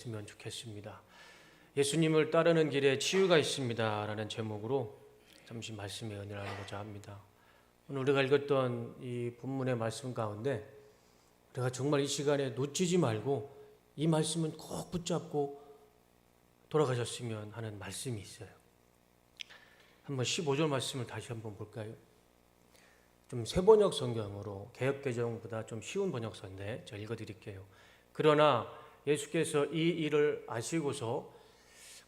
했으면 좋겠습니다. 예수님을 따르는 길에 치유가 있습니다 라는 제목으로 잠시 말씀의 은혜를 나누고자 합니다. 오늘 우리가 읽었던 이 본문의 말씀 가운데 우리가 정말 이 시간에 놓치지 말고 이 말씀은 꼭 붙잡고 돌아가셨으면 하는 말씀이 있어요. 한번 15절 말씀을 다시 한번 볼까요? 좀 새번역 성경으로 개역개정보다 좀 쉬운 번역서인데 제가 읽어드릴게요. 그러나 예수께서 이 일을 아시고서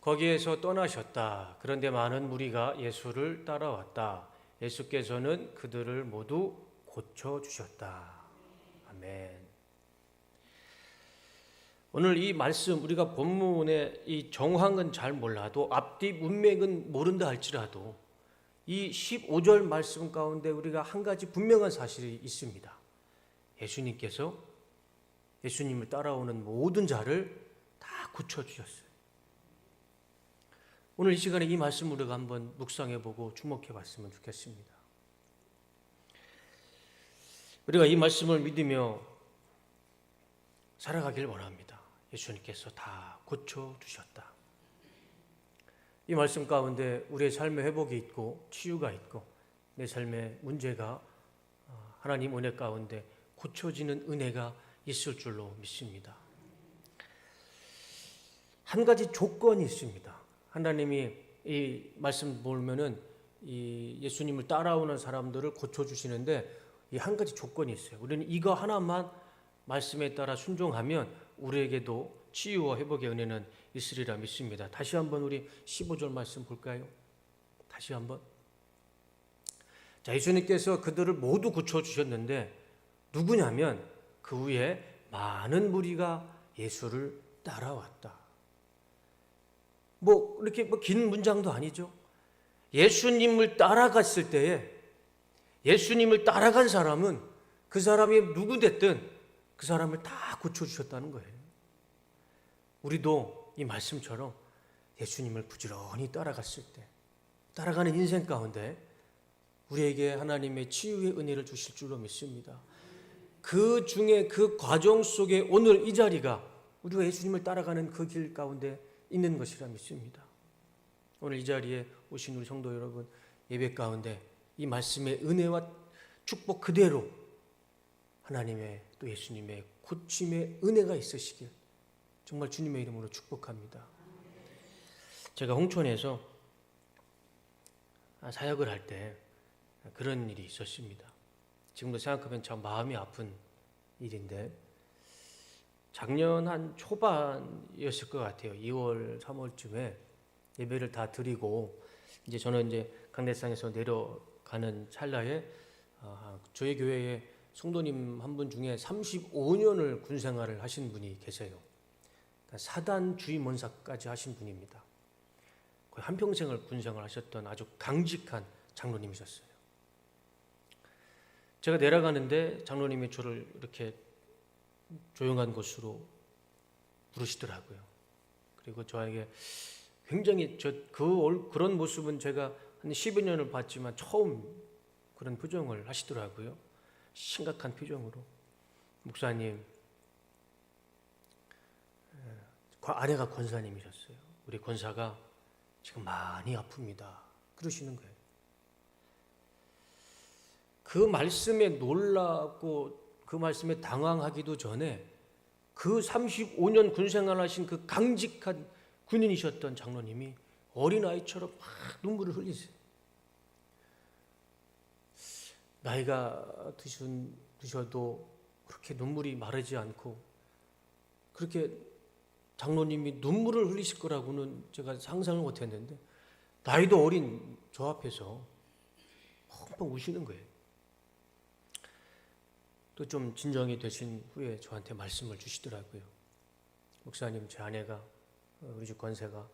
거기에서 떠나셨다. 그런데 많은 무리가 예수를 따라왔다. 예수께서는 그들을 모두 고쳐주셨다. 아멘. 오늘 이 말씀 우리가 본문의 이 정황은 잘 몰라도 앞뒤 문맥은 모른다 할지라도 이 15절 말씀 가운데 우리가 한 가지 분명한 사실이 있습니다. 예수님을 따라오는 모든 자를 다 고쳐주셨어요. 오늘 이 시간에 이 말씀 우리가 한번 묵상해보고 주목해봤으면 좋겠습니다. 우리가 이 말씀을 믿으며 살아가길 원합니다. 예수님께서 다 고쳐주셨다. 이 말씀 가운데 우리의 삶의 회복이 있고 치유가 있고 내 삶의 문제가 하나님 은혜 가운데 고쳐지는 은혜가 있을 줄로 믿습니다. 한 가지 조건이 있습니다. 하나님이 이 말씀 보면은 이 예수님을 따라오는 사람들을 고쳐주시는데 이 한 가지 조건이 있어요. 우리는 이거 하나만 말씀에 따라 순종하면 우리에게도 치유와 회복의 은혜는 있으리라 믿습니다. 다시 한번 우리 15절 말씀 볼까요? 다시 한번. 자, 예수님께서 그들을 모두 고쳐주셨는데 누구냐면 그 후에 많은 무리가 예수를 따라왔다. 이렇게 긴 문장도 아니죠. 예수님을 따라갔을 때에 예수님을 따라간 사람은 그 사람이 누구 됐든 그 사람을 다 고쳐주셨다는 거예요. 우리도 이 말씀처럼 예수님을 부지런히 따라갔을 때 따라가는 인생 가운데 우리에게 하나님의 치유의 은혜를 주실 줄로 믿습니다. 그 중에 그 과정 속에 오늘 이 자리가 우리가 예수님을 따라가는 그 길 가운데 있는 것이라 믿습니다. 오늘 이 자리에 오신 우리 성도 여러분 예배 가운데 이 말씀의 은혜와 축복 그대로 하나님의 또 예수님의 고침의 은혜가 있으시길 정말 주님의 이름으로 축복합니다. 제가 홍천에서 사역을 할 때 그런 일이 있었습니다. 지금도 생각하면 참 마음이 아픈 일인데 작년 한 초반이었을 것 같아요. 2월, 3월쯤에 예배를 다 드리고 저는 강대상에서 내려가는 찰나에 저희 교회에 성도님 한 분 중에 35년을 군생활을 하신 분이 계세요. 사단 주임원사까지 하신 분입니다. 거의 한평생을 군생활을 하셨던 아주 강직한 장로님이셨어요. 제가 내려가는데 장로님이 저를 이렇게 조용한 곳으로 부르시더라고요. 그리고 저에게 굉장히 그런 모습은 제가 한 10여 년을 봤지만 처음 그런 표정을 하시더라고요. 심각한 표정으로. 목사님, 아내가 권사님이셨어요. 우리 권사가 지금 많이 아픕니다. 그러시는 거예요. 그 말씀에 놀라고 그 말씀에 당황하기도 전에 그 35년 군생활 하신 그 강직한 군인이셨던 장로님이 어린아이처럼 막 눈물을 흘리세요. 나이가 드셔도 그렇게 눈물이 마르지 않고 그렇게 장로님이 눈물을 흘리실 거라고는 제가 상상을 못했는데 나이도 어린 저 앞에서 펑펑 우시는 거예요. 또 좀 진정이 되신 후에 저한테 말씀을 주시더라고요. 목사님, 제 아내가 우리 집 권사가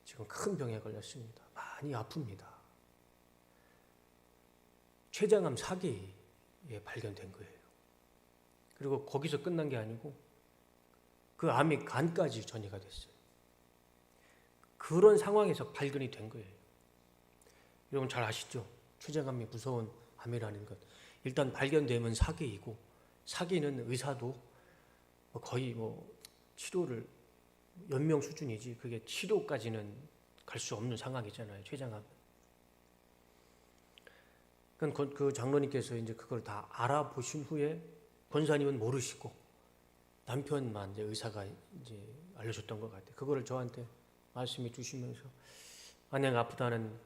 지금 큰 병에 걸렸습니다. 많이 아픕니다. 췌장암 4기에 발견된 거예요. 그리고 거기서 끝난 게 아니고 그 암이 간까지 전이가 됐어요. 그런 상황에서 발견이 된 거예요. 여러분 잘 아시죠? 췌장암이 무서운 암이라는 것. 일단 발견되면 사기이고 사기는 의사도 거의 치료를 연명 수준이지 그게 치료까지는 갈 수 없는 상황이잖아요. 췌장암. 그 장로님께서 이제 그걸 다 알아보신 후에 권사님은 모르시고 남편만 이제 의사가 이제 알려줬던 것 같아요. 그거를 저한테 말씀해 주시면서 아내가 아프다는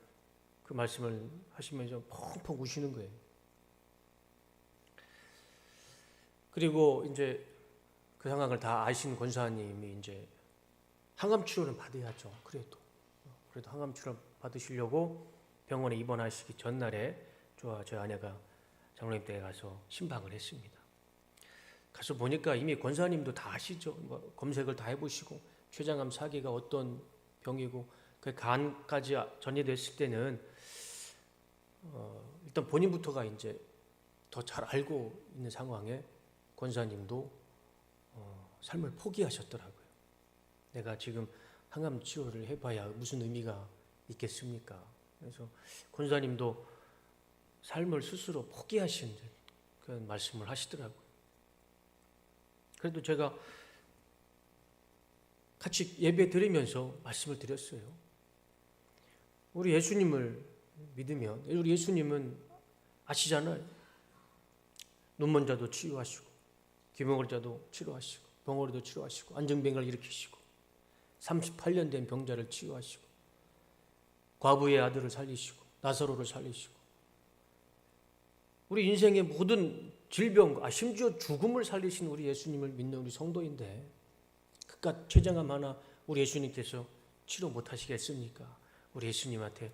그 말씀을 하시면서 펑펑 우시는 거예요. 그리고 이제 그 상황을 다 아신 권사님이 이제 항암 치료는 받아야죠. 그래도 항암 치료 받으시려고 병원에 입원하시기 전날에 저와 저희 아내가 장로님 댁에 가서 신방을 했습니다. 가서 보니까 이미 권사님도 다 아시죠. 뭐 검색을 다 해보시고 췌장암 사기가 어떤 병이고 그 간까지 전이됐을 때는 일단 본인부터가 이제 더 잘 알고 있는 상황에 권사님도 삶을 포기하셨더라고요. 내가 지금 항암 치료를 해봐야 무슨 의미가 있겠습니까? 그래서 권사님도 삶을 스스로 포기하신 그런 말씀을 하시더라고요. 그래도 제가 같이 예배 드리면서 말씀을 드렸어요. 우리 예수님을 믿으면 우리 예수님은 아시잖아요. 눈먼 자도 치유하시고 귀 먹을 자도 치료하시고 병어리도 치료하시고 안정병을 일으키시고 38년 된 병자를 치유하시고 과부의 아들을 살리시고 나사로를 살리시고 우리 인생의 모든 질병, 심지어 죽음을 살리신 우리 예수님을 믿는 우리 성도인데 그깟 췌장암 하나 우리 예수님께서 치료 못하시겠습니까? 우리 예수님한테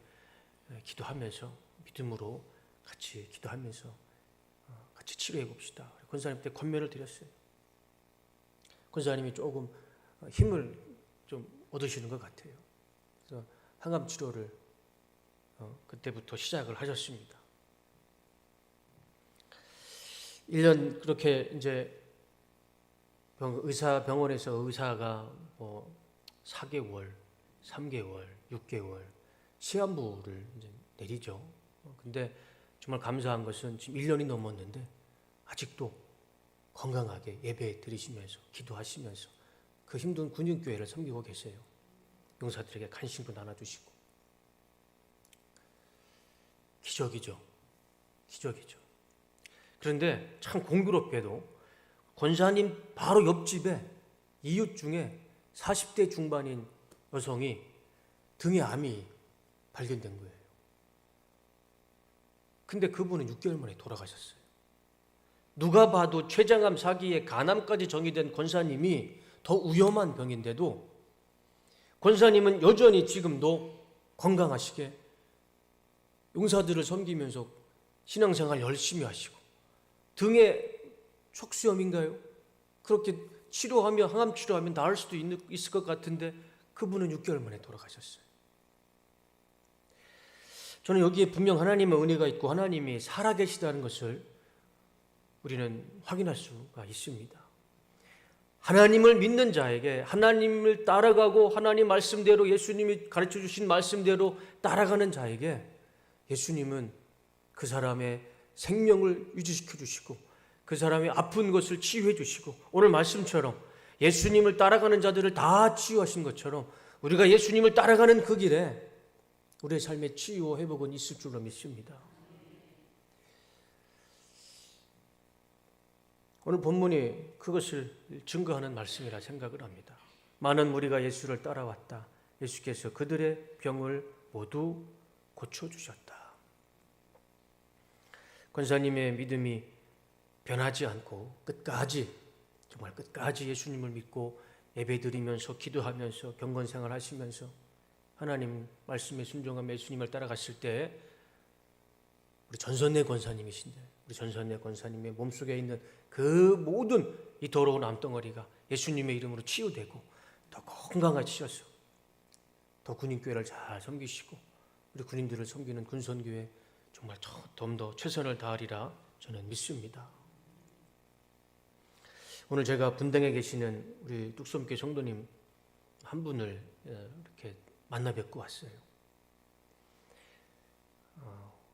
기도하면서 믿음으로 같이 기도하면서 같이 치료해 봅시다. 권사님한테 권면을 드렸어요. 권사님이 조금 힘을 좀 얻으시는 것 같아요. 그래서 항암 치료를 그때부터 시작을 하셨습니다. 1년 그렇게 이제 병원에서 의사가 뭐 4개월, 3개월, 6개월 시한부를 이제 내리죠. 근데 정말 감사한 것은 지금 1년이 넘었는데 아직도 건강하게 예배 드리시면서 기도하시면서 그 힘든 군인교회를 섬기고 계세요. 용사들에게 간식도 나눠주시고 기적이죠. 기적이죠. 그런데 참 공교롭게도 권사님 바로 옆집에 이웃 중에 40대 중반인 여성이 등에 암이 발견된 거예요. 근데 그분은 6개월 만에 돌아가셨어요. 누가 봐도 췌장암 사기에 간암까지 정의된 권사님이 더 위험한 병인데도 권사님은 여전히 지금도 건강하시게 용사들을 섬기면서 신앙생활 열심히 하시고 등에 척수염인가요? 그렇게 치료하면 항암 치료하면 나을 수도 있을 것 같은데 그분은 6개월 만에 돌아가셨어요. 저는 여기에 분명 하나님의 은혜가 있고 하나님이 살아계시다는 것을 우리는 확인할 수가 있습니다. 하나님을 믿는 자에게 하나님을 따라가고 하나님 말씀대로 예수님이 가르쳐 주신 말씀대로 따라가는 자에게 예수님은 그 사람의 생명을 유지시켜 주시고 그 사람이 아픈 것을 치유해 주시고 오늘 말씀처럼 예수님을 따라가는 자들을 다 치유하신 것처럼 우리가 예수님을 따라가는 그 길에 우리의 삶의 치유와 회복은 있을 줄로 믿습니다. 오늘 본문이 그것을 증거하는 말씀이라 생각을 합니다. 많은 무리가 예수를 따라왔다. 예수께서 그들의 병을 모두 고쳐주셨다. 권사님의 믿음이 변하지 않고 끝까지 정말 끝까지 예수님을 믿고 예배드리면서 기도하면서 경건생활 하시면서 하나님 말씀에 순종하며 예수님을 따라갔을 때 우리 전선내 권사님이신데 우리 전선내 권사님의 몸속에 있는 그 모든 이 더러운 암덩어리가 예수님의 이름으로 치유되고 더 건강해지셔서 더 군인교회를 잘 섬기시고 우리 군인들을 섬기는 군선교회 정말 좀 더 최선을 다하리라 저는 믿습니다. 오늘 제가 분당에 계시는 우리 뚝섬교회 성도님 한 분을 이렇게 만나 뵙고 왔어요.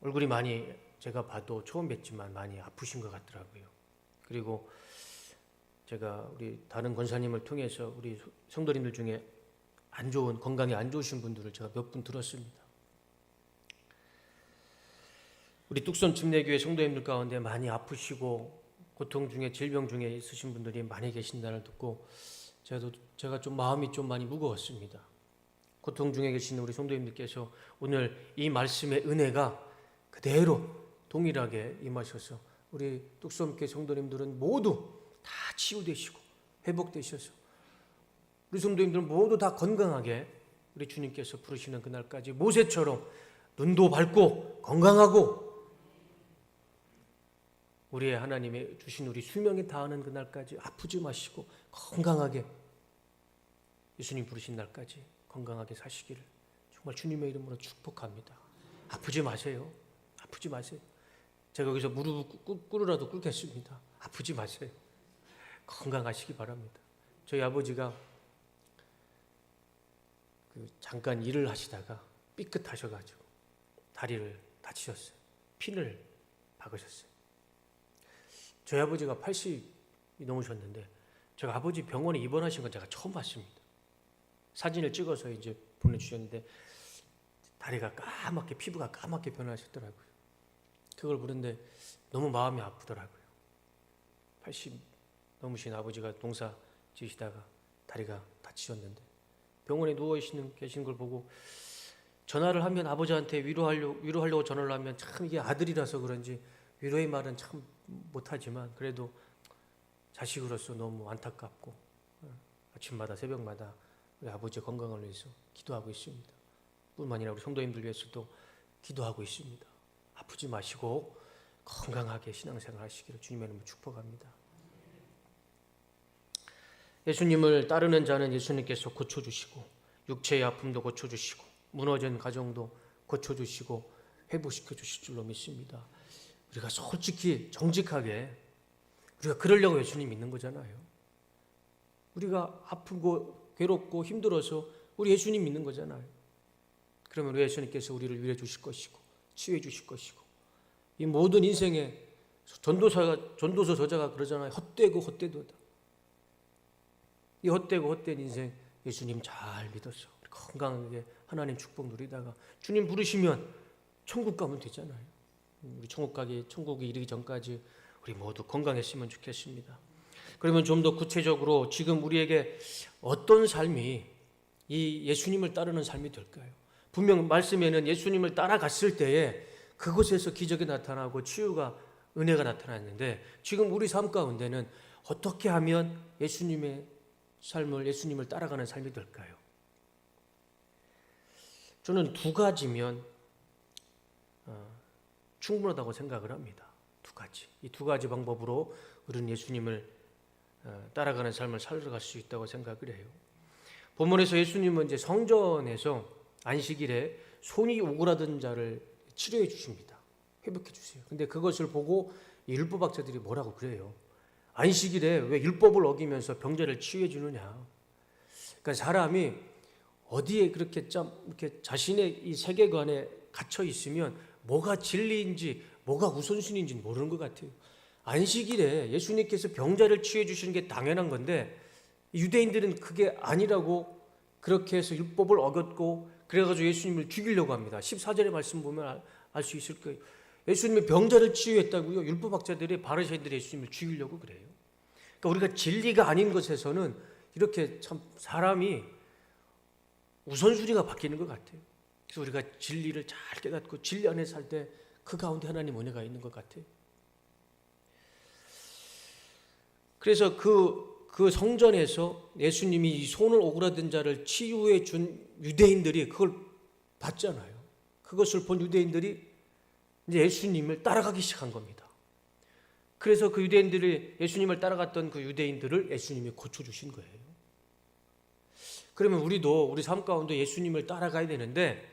얼굴이 많이 제가 봐도 처음 뵙지만 많이 아프신 것 같더라고요. 그리고 제가 우리 다른 권사님을 통해서 우리 성도님들 중에 건강이 안 좋으신 분들을 제가 몇 분 들었습니다. 우리 뚝섬 침례교회 성도님들 가운데 많이 아프시고 고통 중에 질병 중에 있으신 분들이 많이 계신다는 듣고 제가 좀 마음이 좀 많이 무거웠습니다. 고통 중에 계시는 우리 성도님들께서 오늘 이 말씀의 은혜가 그대로 동일하게 임하셔서 우리 뚝섬교회 성도님들은 모두 다 치유되시고 회복되셔서 우리 성도님들은 모두 다 건강하게 우리 주님께서 부르시는 그날까지 모세처럼 눈도 밝고 건강하고 우리의 하나님의 주신 우리 수명에 닿는 그날까지 아프지 마시고 건강하게 예수님 부르신 날까지 건강하게 사시기를 정말 주님의 이름으로 축복합니다. 아프지 마세요. 아프지 마세요. 제가 여기서 무릎 꿇으라도 꿇겠습니다. 아프지 마세요. 건강하시기 바랍니다. 저희 아버지가 잠깐 일을 하시다가 삐끗하셔가지고 다리를 다치셨어요. 핀을 박으셨어요. 저희 아버지가 80이 넘으셨는데 제가 아버지 병원에 입원하신 건 제가 처음 봤습니다. 사진을 찍어서 이제 보내주셨는데 다리가 까맣게 피부가 까맣게 변하셨더라고요. 그걸 보는데 너무 마음이 아프더라고요. 80 넘으신 아버지가 농사 지으시다가 다리가 다치셨는데 병원에 누워 계신 걸 보고 전화를 하면 아버지한테 위로하려고 전화를 하면 참 이게 아들이라서 그런지 위로의 말은 참 못하지만 그래도 자식으로서 너무 안타깝고 아침마다 새벽마다 우리 아버지의 건강을 위해서 기도하고 있습니다. 뿐만 아니라 우리 성도님들 위해서도 기도하고 있습니다. 아프지 마시고 건강하게 신앙생활 하시기를 주님의 이름으로 축복합니다. 예수님을 따르는 자는 예수님께서 고쳐주시고 육체의 아픔도 고쳐주시고 무너진 가정도 고쳐주시고 회복시켜 주실 줄로 믿습니다. 우리가 솔직히 정직하게 우리가 그러려고 예수님 믿는 거잖아요. 우리가 아프고 괴롭고 힘들어서 우리 예수님 믿는 거잖아요. 그러면 우리 예수님께서 우리를 위해 주실 것이고 치유해 주실 것이고 이 모든 인생에 전도서 저자가 그러잖아요. 헛되고 헛되도다. 이 헛되고 헛된 인생 예수님 잘 믿어서 건강하게 하나님 축복 누리다가 주님 부르시면 천국 가면 되잖아요. 우리 천국에 이르기 전까지 우리 모두 건강했으면 좋겠습니다. 그러면 좀 더 구체적으로 지금 우리에게 어떤 삶이 이 예수님을 따르는 삶이 될까요? 분명 말씀에는 예수님을 따라갔을 때에 그곳에서 기적이 나타나고 치유가 은혜가 나타났는데 지금 우리 삶 가운데는 어떻게 하면 예수님의 삶을 예수님을 따라가는 삶이 될까요? 저는 두 가지면 충분하다고 생각을 합니다. 두 가지. 이 두 가지 방법으로 우리는 예수님을 따라가는 삶을 살아갈 수 있다고 생각을 해요. 본문에서 예수님은 이제 성전에서 안식일에 손이 오그라든 자를 치료해 주십니다. 회복해 주세요. 근데 그것을 보고 율법학자들이 뭐라고 그래요? 안식일에 왜 율법을 어기면서 병자를 치유해 주느냐? 그러니까 사람이 어디에 그렇게 이렇게 자신의 이 세계관에 갇혀 있으면 뭐가 진리인지 뭐가 우선순위인지 모르는 것 같아요. 안식일에 예수님께서 병자를 치유해 주시는 게 당연한 건데 유대인들은 그게 아니라고 그렇게 해서 율법을 어겼고 그래가지고 예수님을 죽이려고 합니다. 14절의 말씀 보면 알 수 있을 거예요. 예수님이 병자를 치유했다고요. 율법학자들이 바리새인들이 예수님을 죽이려고 그래요. 그러니까 우리가 진리가 아닌 것에서는 이렇게 참 사람이 우선순위가 바뀌는 것 같아요. 그래서 우리가 진리를 잘 깨닫고 진리 안에 살 때 그 가운데 하나님 은혜가 있는 것 같아요. 그래서 그 성전에서 예수님이 이 손을 오그라든 자를 치유해 준 유대인들이 그걸 봤잖아요. 그것을 본 유대인들이 이제 예수님을 따라가기 시작한 겁니다. 그래서 그 유대인들이 예수님을 따라갔던 그 유대인들을 예수님이 고쳐주신 거예요. 그러면 우리도 우리 삶 가운데 예수님을 따라가야 되는데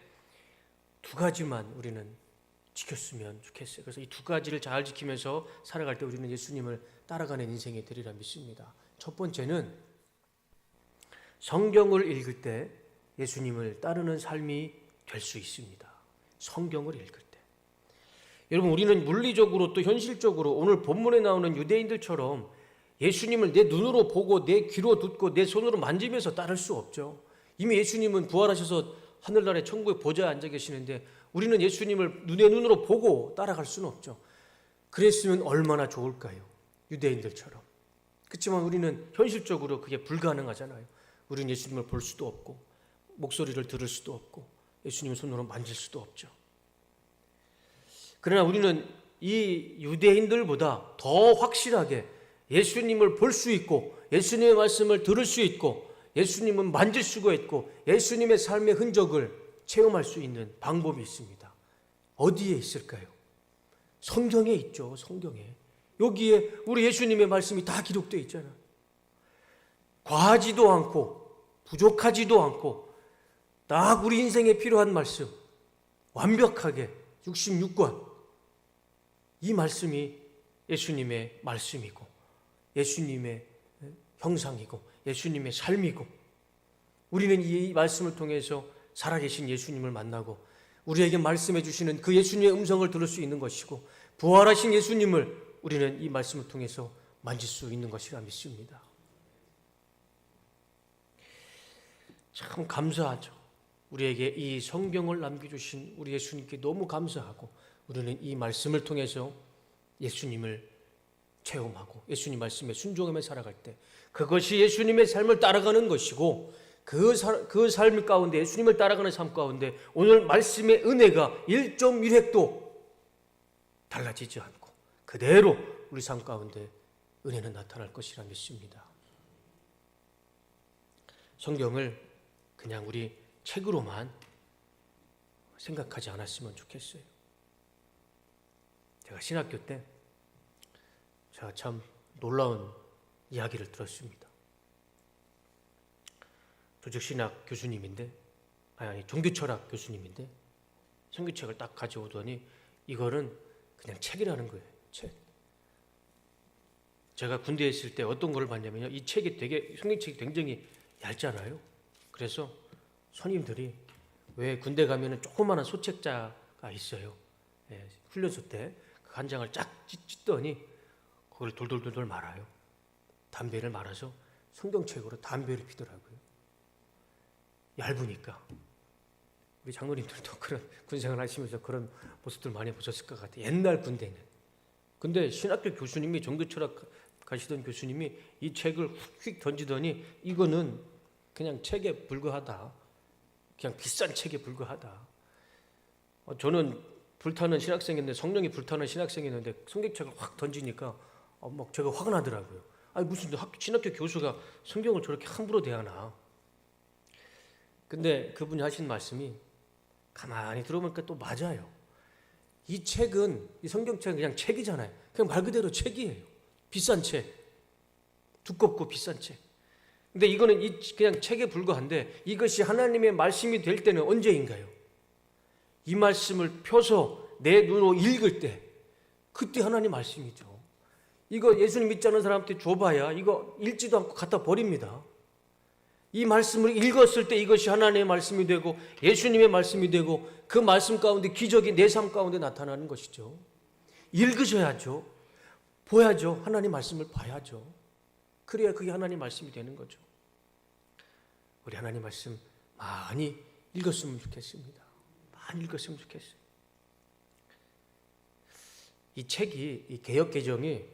두 가지만 우리는 지켰으면 좋겠어요. 그래서 이 두 가지를 잘 지키면서 살아갈 때 우리는 예수님을 따라가는 인생이 되리라 믿습니다. 첫 번째는 성경을 읽을 때 예수님을 따르는 삶이 될 수 있습니다. 성경을 읽을 때. 여러분 우리는 물리적으로 또 현실적으로 오늘 본문에 나오는 유대인들처럼 예수님을 내 눈으로 보고 내 귀로 듣고 내 손으로 만지면서 따를 수 없죠. 이미 예수님은 부활하셔서 하늘나라의 천국의 보좌에 앉아 계시는데 우리는 예수님을 눈으로 보고 따라갈 수는 없죠. 그랬으면 얼마나 좋을까요? 유대인들처럼. 그렇지만 우리는 현실적으로 그게 불가능하잖아요. 우리는 예수님을 볼 수도 없고 목소리를 들을 수도 없고 예수님을 손으로 만질 수도 없죠. 그러나 우리는 이 유대인들보다 더 확실하게 예수님을 볼 수 있고 예수님의 말씀을 들을 수 있고 예수님을 만질 수가 있고 예수님의 삶의 흔적을 체험할 수 있는 방법이 있습니다. 어디에 있을까요? 성경에 있죠. 성경에. 여기에 우리 예수님의 말씀이 다 기록되어 있잖아요. 과하지도 않고 부족하지도 않고 딱 우리 인생에 필요한 말씀 완벽하게 66권 이 말씀이 예수님의 말씀이고 예수님의 형상이고 예수님의 삶이고 우리는 이 말씀을 통해서 살아계신 예수님을 만나고 우리에게 말씀해 주시는 그 예수님의 음성을 들을 수 있는 것이고 부활하신 예수님을 우리는 이 말씀을 통해서 만질 수 있는 것이라 믿습니다. 참 감사하죠. 우리에게 이 성경을 남겨주신 우리 예수님께 너무 감사하고 우리는 이 말씀을 통해서 예수님을 체험하고 예수님 말씀에 순종하며 살아갈 때 그것이 예수님의 삶을 따라가는 것이고 그 삶 가운데 예수님을 따라가는 삶 가운데 오늘 말씀의 은혜가 1.1획도 달라지지 않고 그대로 우리 삶 가운데 은혜는 나타날 것이라 믿습니다. 성경을 그냥 우리 책으로만 생각하지 않았으면 좋겠어요. 제가 신학교 때 제가 참 놀라운 이야기를 들었습니다. 조직신학 교수님인데 아니 종교철학 교수님인데 성경책을 딱 가져오더니 이거는 그냥 책이라는 거예요. 책. 제가 군대에 있을 때 어떤 걸 봤냐면요. 이 책이 되게 성경책이 굉장히 얇잖아요. 그래서 선임들이 왜 군대 가면은 조그마한 소책자가 있어요. 예, 훈련소 때 그 한 장을 쫙 찢더니 그걸 돌돌돌돌 말아요. 담배를 말아서 성경책으로 담배를 피더라고요. 얇으니까. 우리 장로님들도 그런 군생활 하시면서 그런 모습들 많이 보셨을 것 같아요. 옛날 군대는. 근데 신학교 교수님이 종교철학 가시던 교수님이 이 책을 휙 던지더니 이거는 그냥 책에 불과하다. 그냥 비싼 책에 불과하다. 저는 불타는 신학생인데 성령이 불타는 신학생이었는데 성경책을 확 던지니까 막 제가 화가 나더라고요. 아니 무슨 신학교 교수가 성경을 저렇게 함부로 대하나. 근데 그분이 하신 말씀이 가만히 들어보니까 또 맞아요. 이 책은 이 성경책은 그냥 책이잖아요. 그냥 말 그대로 책이에요. 비싼 책. 두껍고 비싼 책. 근데 이거는 그냥 책에 불과한데 이것이 하나님의 말씀이 될 때는 언제인가요? 이 말씀을 펴서 내 눈으로 읽을 때 그때 하나님 말씀이죠. 이거 예수님 믿지 않는 사람한테 줘봐야 이거 읽지도 않고 갖다 버립니다. 이 말씀을 읽었을 때 이것이 하나님의 말씀이 되고 예수님의 말씀이 되고 그 말씀 가운데 기적이 내 삶 가운데 나타나는 것이죠. 읽으셔야죠. 보야죠. 하나님 말씀을 봐야죠. 그래야 그게 하나님 말씀이 되는 거죠. 우리 하나님 말씀 많이 읽었으면 좋겠습니다. 많이 읽었으면 좋겠어요. 이 책이 이 개역개정이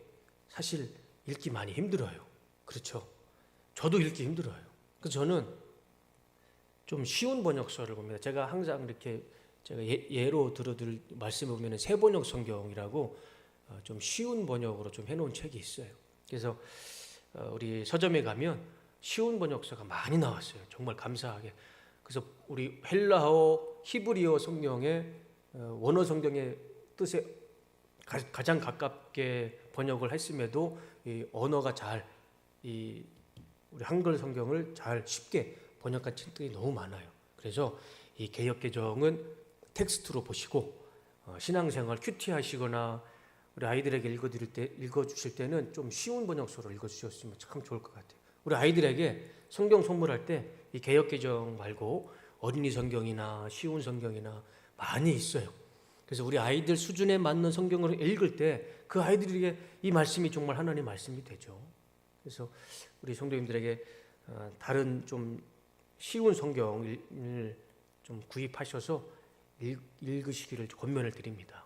사실 읽기 많이 힘들어요. 그렇죠? 저도 읽기 힘들어요. 그래서 저는 좀 쉬운 번역서를 봅니다. 제가 항상 이렇게 제가 예로 들어드릴 말씀을 보면 새번역 성경이라고 좀 쉬운 번역으로 좀 해놓은 책이 있어요. 그래서 우리 서점에 가면 쉬운 번역서가 많이 나왔어요. 정말 감사하게. 그래서 우리 헬라어, 히브리어 성경의 원어 성경의 뜻에 가장 가깝게 번역을 했음에도 이 언어가 잘 우리 한글 성경을 잘 쉽게 번역한 책들이 너무 많아요. 그래서 이 개역개정은 텍스트로 보시고 신앙생활 큐티 하시거나 우리 아이들에게 읽어주실 때는 좀 쉬운 번역서로 읽어주셨으면 참 좋을 것 같아요. 우리 아이들에게 성경 선물할 때 이 개역개정 말고 어린이 성경이나 쉬운 성경이나 많이 있어요. 그래서 우리 아이들 수준에 맞는 성경을 읽을 때 그 아이들에게 이 말씀이 정말 하나님의 말씀이 되죠. 그래서 우리 성도님들에게 다른 좀 쉬운 성경을 좀 구입하셔서 읽으시기를 권면을 드립니다.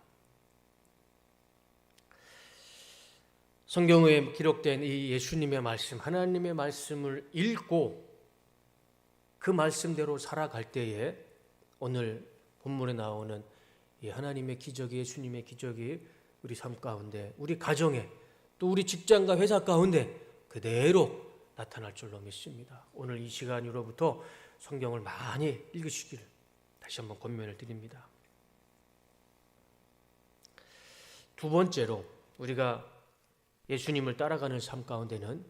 성경에 기록된 이 예수님의 말씀, 하나님의 말씀을 읽고 그 말씀대로 살아갈 때에 오늘 본문에 나오는 이 하나님의 기적이, 예수님의 기적이 우리 삶 가운데, 우리 가정에, 또 우리 직장과 회사 가운데 그대로 나타날 줄로 믿습니다. 오늘 이 시간으로부터 성경을 많이 읽으시기를 다시 한번 권면을 드립니다. 두 번째로 우리가 예수님을 따라가는 삶 가운데는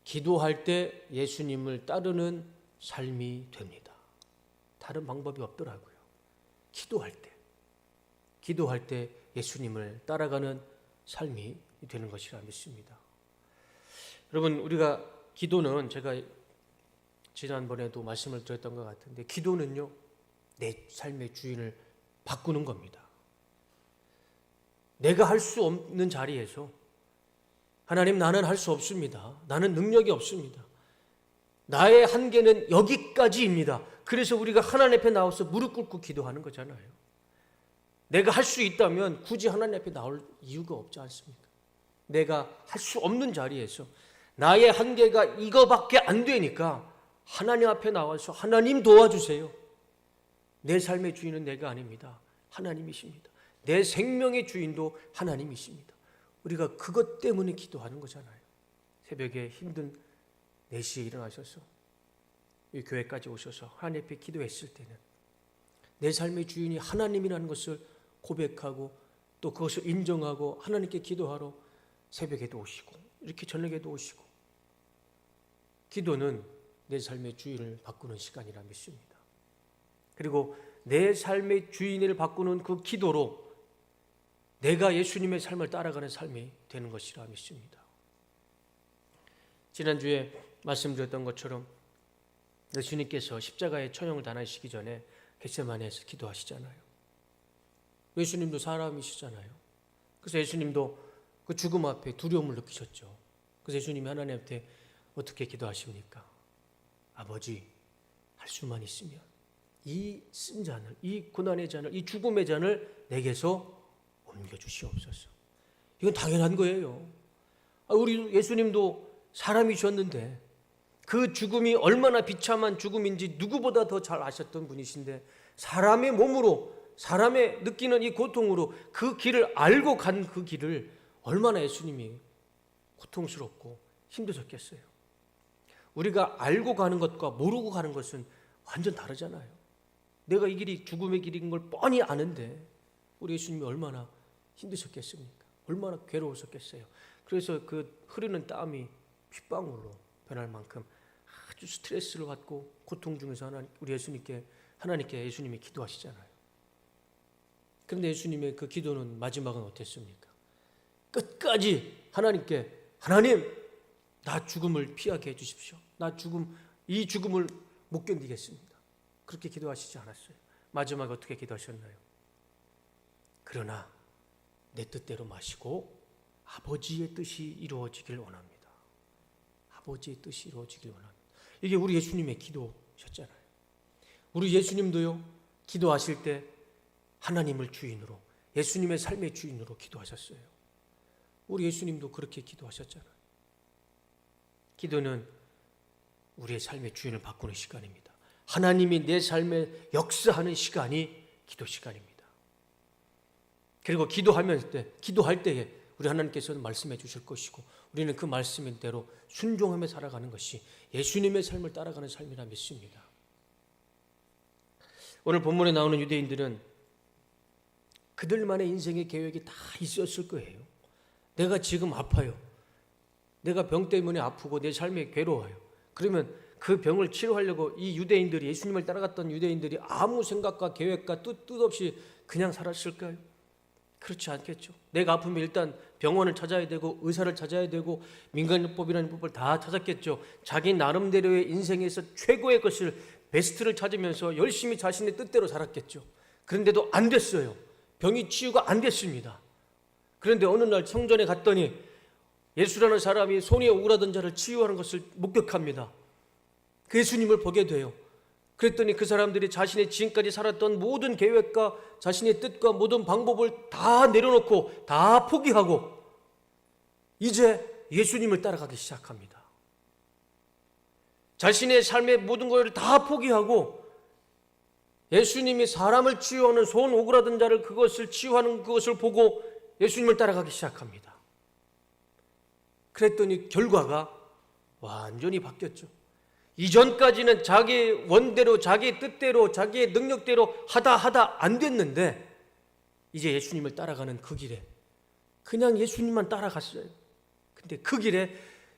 기도할 때 예수님을 따르는 삶이 됩니다. 다른 방법이 없더라고요. 기도할 때 예수님을 따라가는 삶이 되는 것이라 믿습니다. 여러분, 우리가 기도는 제가 지난번에도 말씀을 드렸던 것 같은데, 기도는요 내 삶의 주인을 바꾸는 겁니다. 내가 할 수 없는 자리에서 하나님, 나는 할 수 없습니다. 나는 능력이 없습니다. 나의 한계는 여기까지입니다. 그래서 우리가 하나님 앞에 나와서 무릎 꿇고 기도하는 거잖아요. 내가 할 수 있다면 굳이 하나님 앞에 나올 이유가 없지 않습니까? 내가 할 수 없는 자리에서 나의 한계가 이거밖에 안 되니까 하나님 앞에 나와서 하나님 도와주세요. 내 삶의 주인은 내가 아닙니다. 하나님이십니다. 내 생명의 주인도 하나님이십니다. 우리가 그것 때문에 기도하는 거잖아요. 새벽에 힘든 4시에 일어나셔서 이 교회까지 오셔서 하나님 앞에 기도했을 때는 내 삶의 주인이 하나님이라는 것을 고백하고 또 그것을 인정하고 하나님께 기도하러 새벽에도 오시고 이렇게 저녁에도 오시고, 기도는 내 삶의 주인을 바꾸는 시간이라 믿습니다. 그리고 내 삶의 주인을 바꾸는 그 기도로 내가 예수님의 삶을 따라가는 삶이 되는 것이라 믿습니다. 지난주에 말씀드렸던 것처럼 예수님께서 십자가의 처형을 당하시기 전에 겟세마네에서 기도하시잖아요. 예수님도 사람이시잖아요. 그래서 예수님도 그 죽음 앞에 두려움을 느끼셨죠. 그래서 예수님이 하나님 앞에 어떻게 기도하십니까? 아버지, 할 수만 있으면 이 쓴 잔을, 이 고난의 잔을, 이 죽음의 잔을 내게서 옮겨주시옵소서. 이건 당연한 거예요. 우리 예수님도 사람이셨는데 그 죽음이 얼마나 비참한 죽음인지 누구보다 더 잘 아셨던 분이신데, 사람의 몸으로, 사람의 느끼는 이 고통으로 그 길을 알고 간 그 길을 얼마나 예수님이 고통스럽고 힘드셨겠어요. 우리가 알고 가는 것과 모르고 가는 것은 완전 다르잖아요. 내가 이 길이 죽음의 길인 걸 뻔히 아는데 우리 예수님이 얼마나 힘드셨겠습니까? 얼마나 괴로우셨겠어요. 그래서 그 흐르는 땀이 핏방울로 변할 만큼 아주 스트레스를 받고 고통 중에서 우리 하나님께 예수님이 기도하시잖아요. 그런데 예수님의 그 기도는 마지막은 어땠습니까? 끝까지 하나님께, 하나님, 나 죽음을 피하게 해주십시오. 이 죽음을 못 견디겠습니다. 그렇게 기도하시지 않았어요. 마지막에 어떻게 기도하셨나요? 그러나 내 뜻대로 마시고 아버지의 뜻이 이루어지길 원합니다. 아버지의 뜻이 이루어지길 원합니다. 이게 우리 예수님의 기도셨잖아요. 우리 예수님도요, 기도하실 때 하나님을 주인으로, 예수님의 삶의 주인으로 기도하셨어요. 우리 예수님도 그렇게 기도하셨잖아요. 기도는 우리의 삶의 주인을 바꾸는 시간입니다. 하나님이 내 삶에 역사하는 시간이 기도 시간입니다. 그리고 기도할 때에 우리 하나님께서는 말씀해 주실 것이고, 우리는 그 말씀대로 순종하며 살아가는 것이 예수님의 삶을 따라가는 삶이라 믿습니다. 오늘 본문에 나오는 유대인들은 그들만의 인생의 계획이 다 있었을 거예요. 내가 지금 아파요. 내가 병 때문에 아프고 내 삶이 괴로워요. 그러면 그 병을 치료하려고 이 유대인들이, 예수님을 따라갔던 유대인들이 아무 생각과 계획과 뜻 없이 그냥 살았을까요? 그렇지 않겠죠. 내가 아프면 일단 병원을 찾아야 되고 의사를 찾아야 되고 민간요법이라는 법을 다 찾았겠죠. 자기 나름대로의 인생에서 최고의 것을, 베스트를 찾으면서 열심히 자신의 뜻대로 살았겠죠. 그런데도 안 됐어요. 병이 치유가 안 됐습니다. 그런데 어느 날 성전에 갔더니 예수라는 사람이 손이 오그라든 자를 치유하는 것을 목격합니다. 그 예수님을 보게 돼요. 그랬더니 그 사람들이 자신의 지금까지 살았던 모든 계획과 자신의 뜻과 모든 방법을 다 내려놓고 다 포기하고 이제 예수님을 따라가기 시작합니다. 자신의 삶의 모든 것을 다 포기하고 예수님이 사람을 치유하는 손 오그라든 자를 그것을 치유하는 그것을 보고 예수님을 따라가기 시작합니다. 그랬더니 결과가 완전히 바뀌었죠. 이전까지는 자기 원대로 자기 뜻대로 자기의 능력대로 하다 안 됐는데 이제 예수님을 따라가는 그 길에 그냥 예수님만 따라갔어요. 근데 그 길에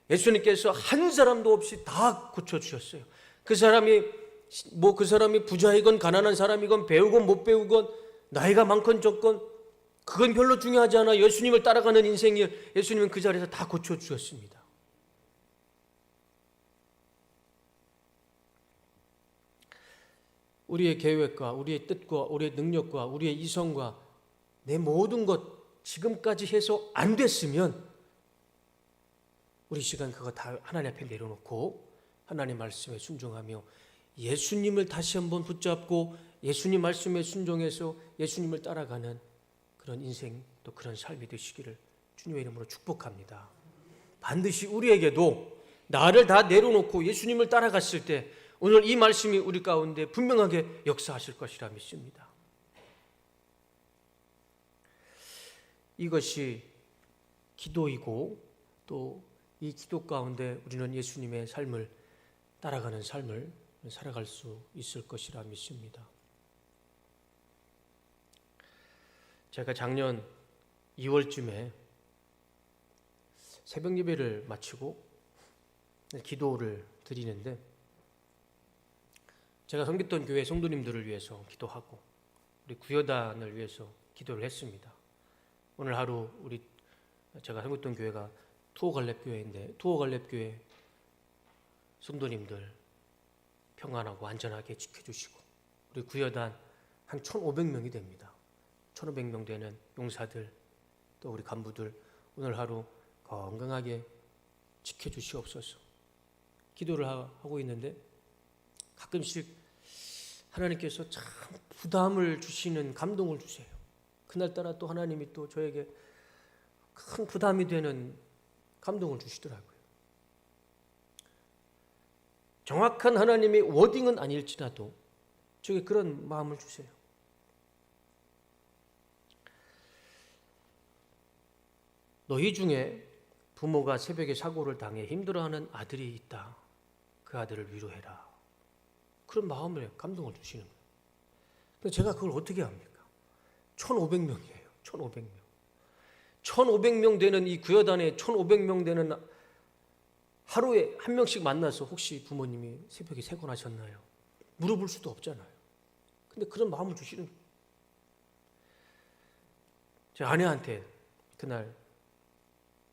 예수님께서 한 사람도 없이 다 고쳐주셨어요. 그 사람이 부자이건 가난한 사람이건 배우건 못 배우건 나이가 많건 적건 그건 별로 중요하지 않아. 예수님을 따라가는 인생이 예수님은 그 자리에서 다 고쳐주셨습니다. 우리의 계획과 우리의 뜻과 우리의 능력과 우리의 이성과 내 모든 것 지금까지 해서 안 됐으면 우리 시간 그거 다 하나님 앞에 내려놓고 하나님 말씀에 순종하며 예수님을 다시 한번 붙잡고 예수님 말씀에 순종해서 예수님을 따라가는 그런 인생 또 그런 삶이 되시기를 주님의 이름으로 축복합니다. 반드시 우리에게도 나를 다 내려놓고 예수님을 따라갔을 때 오늘 이 말씀이 우리 가운데 분명하게 역사하실 것이라 믿습니다. 이것이 기도이고 또 이 기도 가운데 우리는 예수님의 삶을 따라가는 삶을 살아갈 수 있을 것이라 믿습니다. 제가 작년 2월쯤에 새벽 예배를 마치고 기도를 드리는데 제가 섬겼던 교회 성도님들을 위해서 기도하고 우리 구여단을 위해서 기도를 했습니다. 오늘 하루 제가 섬겼던 교회가 투어갈렙교회인데 투어갈렙교회 성도님들 평안하고 안전하게 지켜주시고 우리 구여단 한 1,500명이 됩니다. 1,500명 되는 용사들 또 우리 간부들 오늘 하루 건강하게 지켜주시옵소서 기도를 하고 있는데 가끔씩 하나님께서 참 부담을 주시는 감동을 주세요. 그날따라 또 하나님이 또 저에게 큰 부담이 되는 감동을 주시더라고요. 정확한 하나님의 워딩은 아닐지라도 저에게 그런 마음을 주세요. 너희 중에 부모가 새벽에 사고를 당해 힘들어하는 아들이 있다. 그 아들을 위로해라. 그런 마음을 감동을 주시는 거예요. 근데 제가 그걸 어떻게 합니까? 1,500명이에요. 1,500명. 1,500명 되는 이 구여단에 1,500명 되는 하루에 한 명씩 만나서 혹시 부모님이 새벽에 세곤하셨나요? 물어볼 수도 없잖아요. 근데 그런 마음을 주시는 거예요. 제 아내한테 그날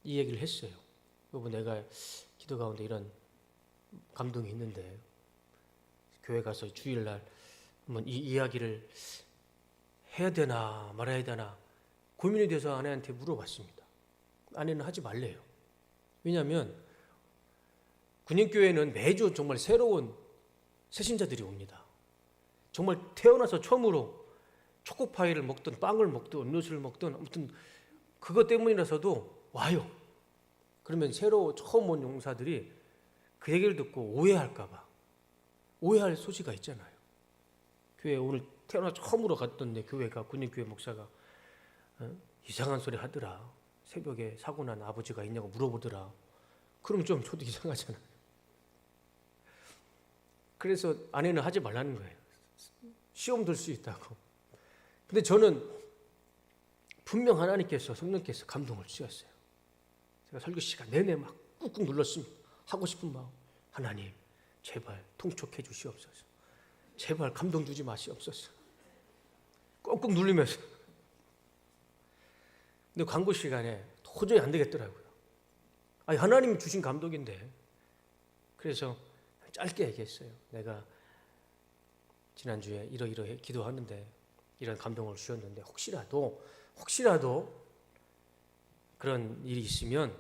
이 얘기를 했어요. 여보 내가 기도 가운데 이런 감동이 있는데 교회 가서 주일날 한번 이 이야기를 해야 되나 말아야 되나 고민이 돼서 아내한테 물어봤습니다. 아내는 하지 말래요. 왜냐하면 군인교회는 매주 정말 새로운 새신자들이 옵니다. 정말 태어나서 처음으로 초코파이를 먹든 빵을 먹든 음료수를 먹든 아무튼 그것 때문이라서도 와요. 그러면 새로 처음 온 용사들이 그 얘기를 듣고 오해할까 오해할 소지가 있잖아요. 교회 오늘 태어나 처음으로 갔던 내 교회가 군인교회 목사가 이상한 소리 하더라. 새벽에 사고 난 아버지가 있냐고 물어보더라. 그러면 좀 저도 이상하잖아요. 그래서 아내는 하지 말라는 거예요. 시험 들 수 있다고. 근데 저는 분명 하나님께서 성령께서 감동을 주셨어요. 제가 설교 시간 내내 막 꾹꾹 눌렀습니다. 하고 싶은 마음. 하나님 제발 통촉해 주시옵소서. 제발 감동 주지 마시옵소서. 꾹꾹 누르면서. 근데 광고 시간에 도저히 안 되겠더라고요. 아니 하나님이 주신 감동인데. 그래서 짧게 얘기했어요. 내가 지난주에 이러이러해 기도하는데 이런 감동을 주셨는데 혹시라도 그런 일이 있으면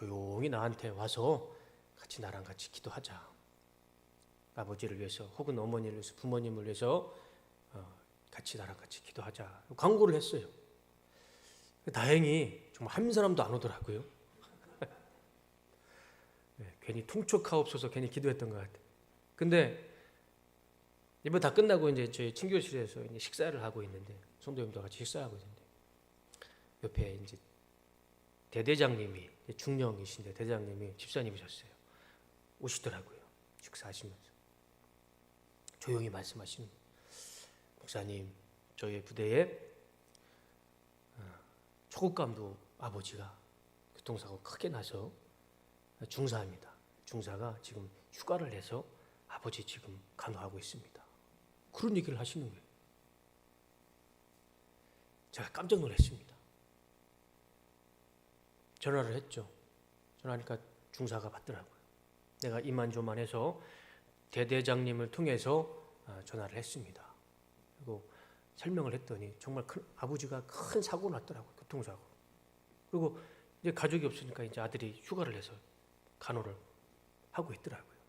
조용히 나한테 와서 같이 나랑 같이 기도하자. 아버지를 위해서 혹은 어머니를 위해서 부모님을 위해서 같이 나랑 같이 기도하자. 광고를 했어요. 다행히 정말 한 사람도 안 오더라고요. 네, 괜히 통촉하옵소서 괜히 기도했던 것 같아요. 근데 예배 다 끝나고 이제 저희 친교실에서 이제 식사를 하고 있는데 성도님들 같이 식사하고 있는데 옆에 이제 대대장님이 중령이신데 대장님이 집사님이셨어요. 오시더라고요. 식사하시면서 조용히 말씀하시는 목사님, 저희 부대에 초급간부 아버지가 교통사고 크게 나서 중사입니다. 중사가 지금 휴가를 내서 아버지 지금 간호하고 있습니다. 그런 얘기를 하시는 거예요. 제가 깜짝 놀랐습니다. 전화를 했죠. 전화하니까 중사가 받더라고요. 내가 이만저만해서 대대장님을 통해서 전화를 했습니다. 그리고 설명을 했더니 정말 아버지가 큰 사고 났더라고요. 교통사고. 그리고 이제 가족이 없으니까 이제 아들이 휴가를 내서 간호를 하고 있더라고요.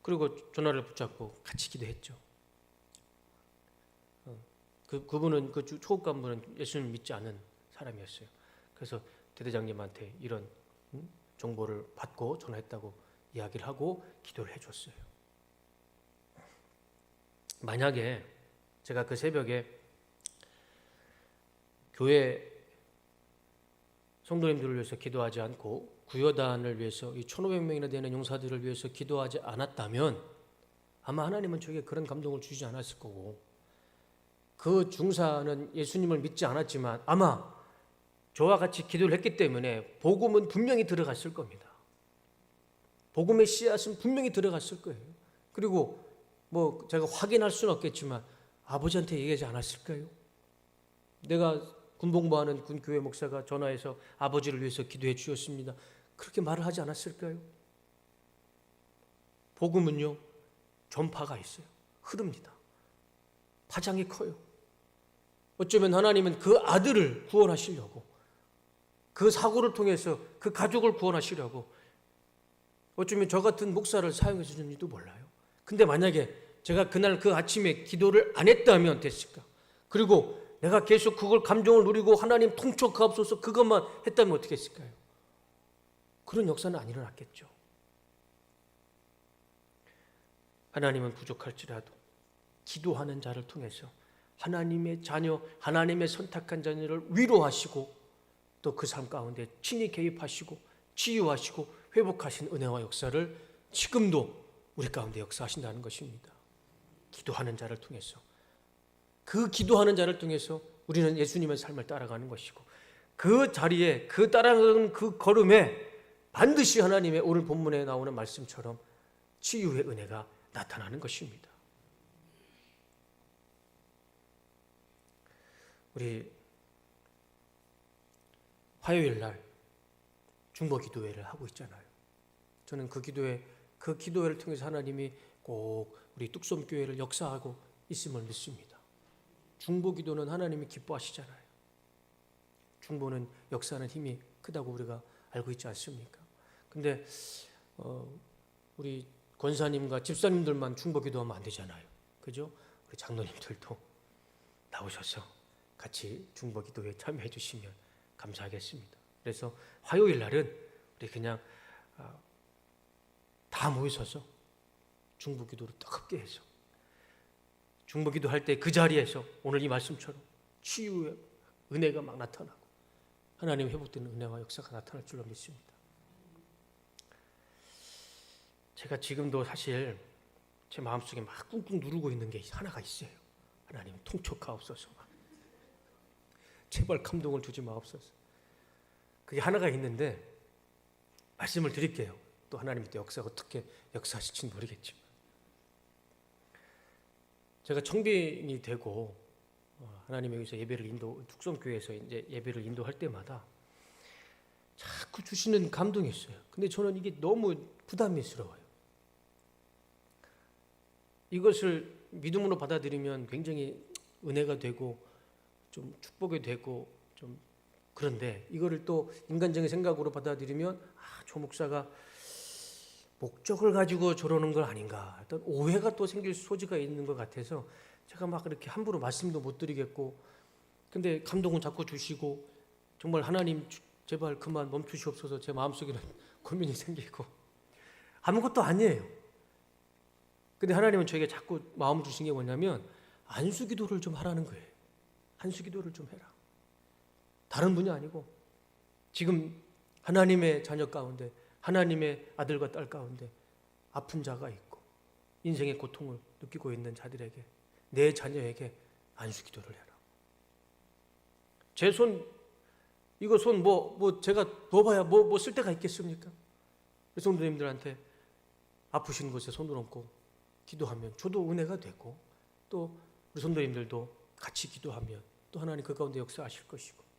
그리고 전화를 붙잡고 같이 기도했죠. 그분은 그 초급간부는 예수님을 믿지 않은 사람이었어요. 그래서 대대장님한테 이런 정보를 받고 전화했다고 이야기를 하고 기도를 해줬어요. 만약에 제가 그 새벽에 교회 성도님들을 위해서 기도하지 않고 구여단을 위해서 이 1,500명이나 되는 용사들을 위해서 기도하지 않았다면 아마 하나님은 저에게 그런 감동을 주지 않았을 거고 그 중사는 예수님을 믿지 않았지만 아마 저와 같이 기도를 했기 때문에 복음은 분명히 들어갔을 겁니다. 복음의 씨앗은 분명히 들어갔을 거예요. 그리고 뭐 제가 확인할 수는 없겠지만 아버지한테 얘기하지 않았을까요? 내가 군복무하는 군교회 목사가 전화해서 아버지를 위해서 기도해 주셨습니다. 그렇게 말을 하지 않았을까요? 복음은요, 전파가 있어요. 흐릅니다. 파장이 커요. 어쩌면 하나님은 그 아들을 구원하시려고 그 사고를 통해서 그 가족을 구원하시려고 어쩌면 저 같은 목사를 사용해 주는지도 몰라요. 근데 만약에 제가 그날 그 아침에 기도를 안 했다면 됐을까? 그리고 내가 계속 그걸 감정을 누리고 하나님 통촉하옵소서 그것만 했다면 어떻게 했을까요? 그런 역사는 안 일어났겠죠. 하나님은 부족할지라도 기도하는 자를 통해서 하나님의 자녀, 하나님의 선택한 자녀를 위로하시고 또 그 삶 가운데 친히 개입하시고 치유하시고 회복하신 은혜와 역사를 지금도 우리 가운데 역사하신다는 것입니다. 기도하는 자를 통해서 그 기도하는 자를 통해서 우리는 예수님의 삶을 따라가는 것이고 그 자리에 그 따라가는 그 걸음에 반드시 하나님의 오늘 본문에 나오는 말씀처럼 치유의 은혜가 나타나는 것입니다. 우리 화요일 날 중보기도회를 하고 있잖아요. 저는 그 기도회를 통해서 하나님이 꼭 우리 뚝섬교회를 역사하고 있음을 믿습니다. 중보기도는 하나님이 기뻐하시잖아요. 중보는 역사하는 힘이 크다고 우리가 알고 있지 않습니까? 근데 우리 권사님과 집사님들만 중보기도하면 안 되잖아요. 그죠? 우리 장로님들도 나오셔서 같이 중보기도에 참여해 주시면 감사하겠습니다. 그래서 화요일 날은 우리 그냥 다 모이셔서 중보기도를 뜨겁게 해서 중보기도 할 때 그 자리에서 오늘 이 말씀처럼 치유의 은혜가 막 나타나고 하나님 회복되는 은혜와 역사가 나타날 줄로 믿습니다. 제가 지금도 사실 제 마음속에 막 꾹꾹 누르고 있는 게 하나가 있어요. 하나님 통촉하옵소서. 제발 감동을 주지 마옵소서. 그게 하나가 있는데 말씀을 드릴게요. 또 하나님이 또 역사가 어떻게 역사하실지는 모르겠지만 제가 청빙이 되고 하나님의 여기서 예배를 뚝섬교회에서 이제 예배를 인도할 때마다 자꾸 주시는 감동이 있어요. 근데 저는 이게 너무 부담스러워요. 이것을 믿음으로 받아들이면 굉장히 은혜가 되고 좀 축복이 되고 좀 그런데 이거를 또 인간적인 생각으로 받아들이면 조 목사가 목적을 가지고 저러는 건 아닌가, 어떤 오해가 또 생길 소지가 있는 것 같아서 제가 막 이렇게 함부로 말씀도 못 드리겠고, 근데 감동은 자꾸 주시고, 정말 하나님 제발 그만 멈추시옵소서, 제 마음속에는 고민이 생기고 아무것도 아니에요. 근데 하나님은 저에게 자꾸 마음을 주신 게 뭐냐면 안수기도를 좀 하라는 거예요. 안수기도를 좀 해라. 다른 분이 아니고 지금 하나님의 자녀 가운데, 하나님의 아들과 딸 가운데 아픈 자가 있고 인생의 고통을 느끼고 있는 자들에게, 내 자녀에게 안수기도를 해라. 제 손, 이거 손 제가 넣어봐야 뭐 쓸 데가 있겠습니까? 우리 성도님들한테 아프신 곳에 손을 얹고 기도하면 저도 은혜가 되고, 또 우리 성도님들도 같이 기도하면 또 하나님 그 가운데 역사하실 것이고.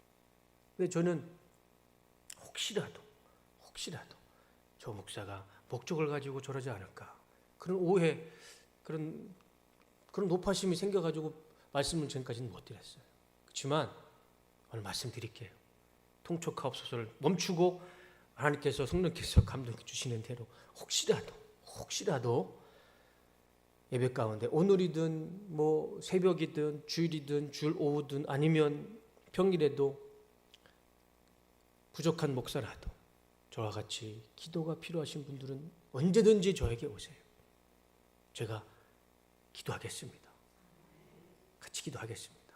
근데 저는 혹시라도 저 목사가 목적을 가지고 저러지 않을까, 그런 오해, 그런 높아심이 생겨가지고 말씀을 지금까지는 못 드렸어요. 그렇지만 오늘 말씀드릴게요. 통촉하옵소서를 멈추고 하나님께서, 성령께서 감동해 주시는 대로 혹시라도 예배 가운데 오늘이든 새벽이든 주일이든 주일 오후든 아니면 평일에도 부족한 목사라도 저와 같이 기도가 필요하신 분들은 언제든지 저에게 오세요. 제가 기도하겠습니다. 같이 기도하겠습니다.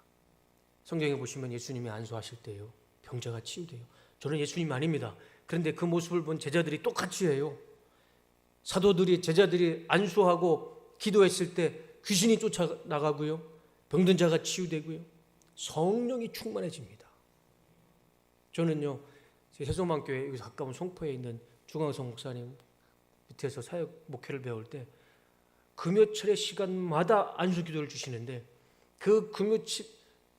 성경에 보시면 예수님이 안수하실 때요, 병자가 치유돼요. 저는 예수님 아닙니다. 그런데 그 모습을 본 제자들이 똑같이 해요. 사도들이, 제자들이 안수하고 기도했을 때 귀신이 쫓아나가고요, 병든 자가 치유되고요, 성령이 충만해집니다. 저는요, 세종만교회 여기서 가까운 송포에 있는 중앙성 목사님 밑에서 사역 목회를 배울 때 금요철의 시간마다 안수기도를 주시는데, 그 금요칠,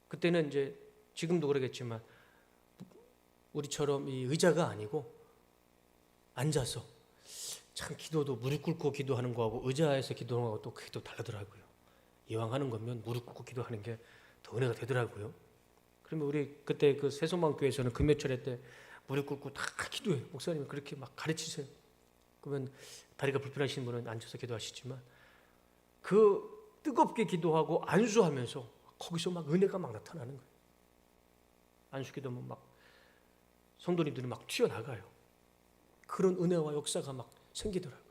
그때는 이제 지금도 그러겠지만 우리처럼 이 의자가 아니고 앉아서, 참 기도도 무릎 꿇고 기도하는 거하고 의자에서 기도하는 거하고 또 그게 또 다르더라고요. 이왕 하는 거면 무릎 꿇고 기도하는 게 더 은혜가 되더라고요. 그러면 우리 그때 그 세종만교회에서는 금요철에 때 무릎 꿇고 다 기도해요. 목사님이 그렇게 막 가르치세요. 그러면 다리가 불편하신 분은 앉아서 기도하시지만, 그 뜨겁게 기도하고 안수하면서 거기서 막 은혜가 막 나타나는 거예요. 안수기도면 막 성도님들이 막 튀어나가요. 그런 은혜와 역사가 막 생기더라고요.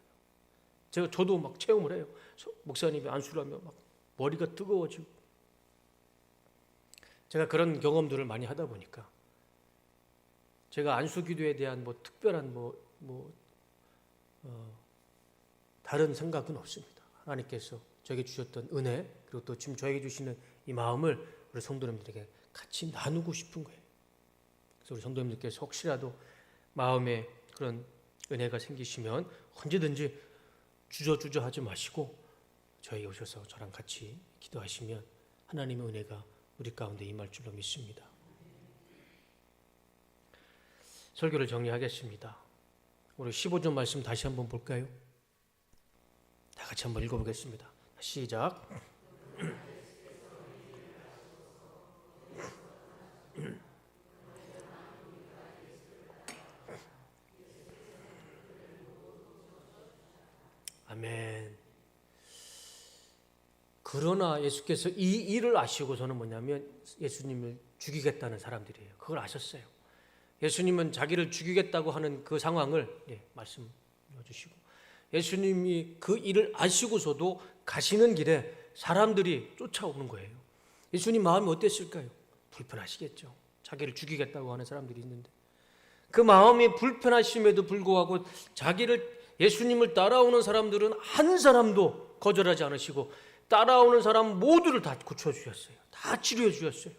저도 막 체험을 해요. 목사님이 안수를 하면 막 머리가 뜨거워지고. 제가 그런 경험들을 많이 하다 보니까 제가 안수기도에 대한 특별한 다른 생각은 없습니다. 하나님께서 저에게 주셨던 은혜, 그리고 또 지금 저에게 주시는 이 마음을 우리 성도님들에게 같이 나누고 싶은 거예요. 그래서 우리 성도님들께서 혹시라도 마음에 그런 은혜가 생기시면 언제든지 주저주저 하지 마시고 저에게 오셔서 저랑 같이 기도하시면 하나님의 은혜가 우리 가운데 임할 줄로 믿습니다. 설교를 정리하겠습니다. 우리 15절 말씀 다시 한번 볼까요? 다 같이 한번 읽어보겠습니다. 시작. 아멘. 그러나 예수께서 이 일을 아시고서는 뭐냐면 예수님을 죽이겠다는 사람들이에요. 그걸 아셨어요. 예수님은 자기를 죽이겠다고 하는 그 상황을 말씀해 주시고, 예수님이 그 일을 아시고서도 가시는 길에 사람들이 쫓아오는 거예요. 예수님 마음이 어땠을까요? 불편하시겠죠. 자기를 죽이겠다고 하는 사람들이 있는데, 그 마음이 불편하심에도 불구하고 예수님을 따라오는 사람들은 한 사람도 거절하지 않으시고 따라오는 사람 모두를 다 고쳐주셨어요. 다 치료해 주셨어요.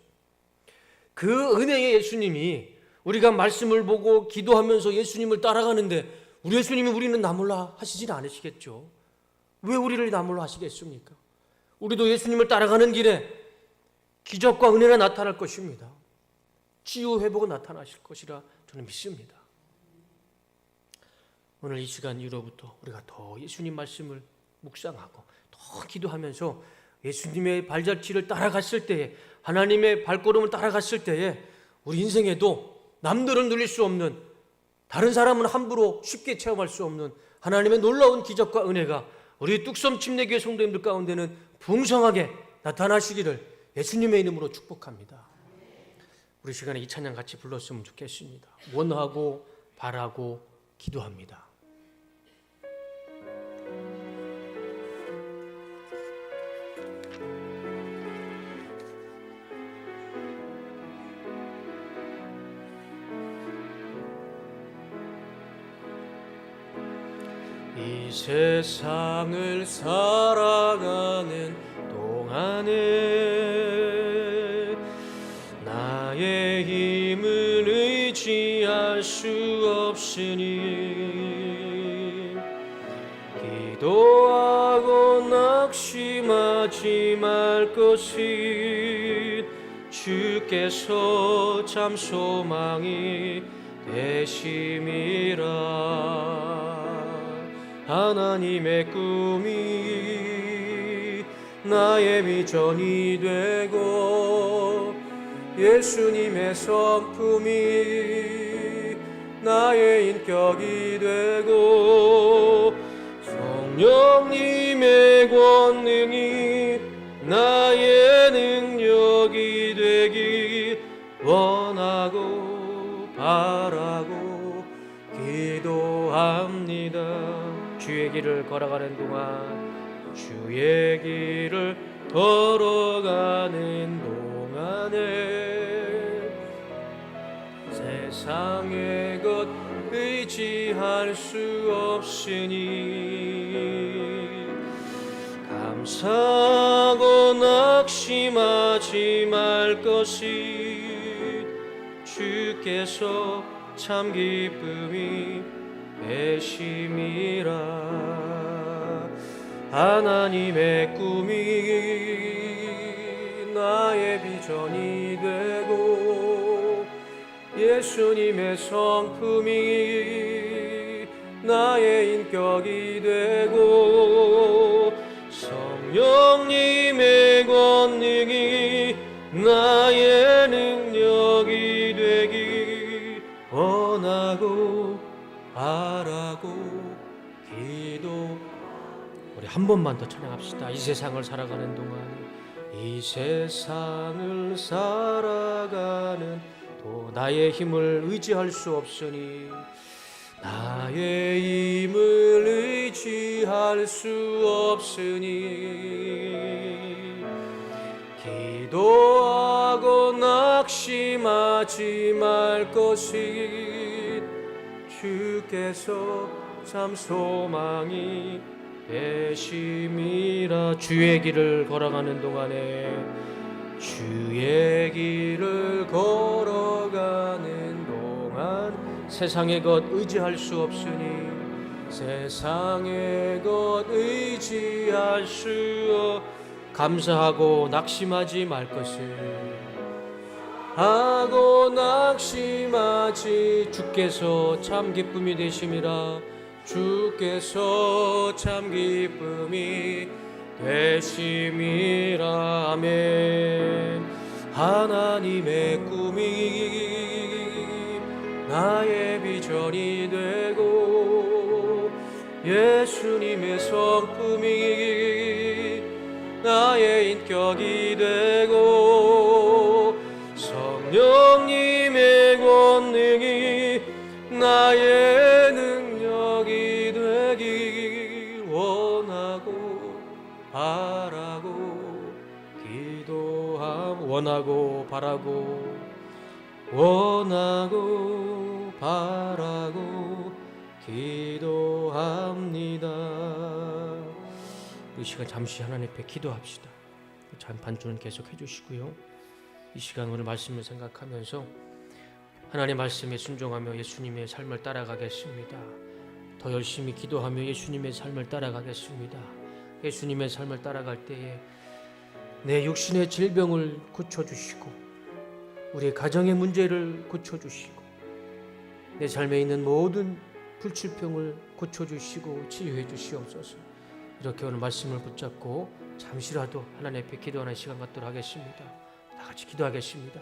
그 은혜의 예수님이 우리가 말씀을 보고 기도하면서 예수님을 따라가는데, 우리 예수님이 우리는 나 몰라 하시진 않으시겠죠. 왜 우리를 나 몰라 하시겠습니까? 우리도 예수님을 따라가는 길에 기적과 은혜가 나타날 것입니다. 치유 회복은 나타나실 것이라 저는 믿습니다. 오늘 이 시간 이후로부터 우리가 더 예수님 말씀을 묵상하고 더 기도하면서 예수님의 발자취를 따라갔을 때에, 하나님의 발걸음을 따라갔을 때에 우리 인생에도 남들은 누릴 수 없는, 다른 사람은 함부로 쉽게 체험할 수 없는 하나님의 놀라운 기적과 은혜가 우리 뚝섬 침례교회 성도님들 가운데는 풍성하게 나타나시기를 예수님의 이름으로 축복합니다. 우리 시간에 이 찬양 같이 불렀으면 좋겠습니다. 원하고 바라고 기도합니다. 이 세상을 살아가는 동안에 나의 힘을 의지할 수 없으니 기도하고 낙심하지 말 것이 주께서 참 소망이 되심이라. 하나님의 꿈이 나의 비전이 되고 예수님의 성품이 나의 인격이 되고 성령님의 권능이 나의 능력이 되기 원하고 바라고 기도합니다. 주의 길을 걸어가는 동안, 주의 길을 걸어가는 동안에 세상의 것 의지할 수 없으니 감사하고 낙심하지 말 것이 주께서 참 기쁨이 되심이라. 하나님의 꿈이 나의 비전이 되고 예수님의 성품이 나의 인격이 되고 성령님의 권능이 나의 능력이 되기 원하고 바라고 기도. 우리 한 번만 더 찬양합시다. 이 세상을 살아가는 동안, 이 세상을 살아가는 또 나의 힘을 의지할 수 없으니 나의 힘을 의지할 수 없으니 기도하고 낙심하지 말 것이 주께서 참 소망이 되심이라. 주의 길을 걸어가는 동안에, 주의 길을 걸어가는 동안 세상의 것 의지할 수 없으니 세상의 것 의지할 수 감사하고 낙심하지 말 것을 하고 낙심하지. 주께서 참 기쁨이 되심이라. 주께서 참 기쁨이 되심이라. 아멘. 하나님의 꿈이 나의 비전이 되고 예수님의 성품이 나의 인격이 되고 성령님의 권능이 나의 능력이 되기 원하고 바라고 기도함. 원하고 바라고 원하고 바라고 기도합니다. 이 시간 잠시 하나님 앞에 기도합시다. 반주는 계속 해주시고요. 이 시간 오늘 말씀을 생각하면서 하나님의 말씀에 순종하며 예수님의 삶을 따라가겠습니다. 더 열심히 기도하며 예수님의 삶을 따라가겠습니다. 예수님의 삶을 따라갈 때에 내 육신의 질병을 고쳐주시고 우리 가정의 문제를 고쳐주시고 내 삶에 있는 모든 불치병을 고쳐주시고 치유해 주시옵소서. 이렇게 오늘 말씀을 붙잡고 잠시라도 하나님 앞에 기도하는 시간 갖도록 하겠습니다. 다 같이 기도하겠습니다.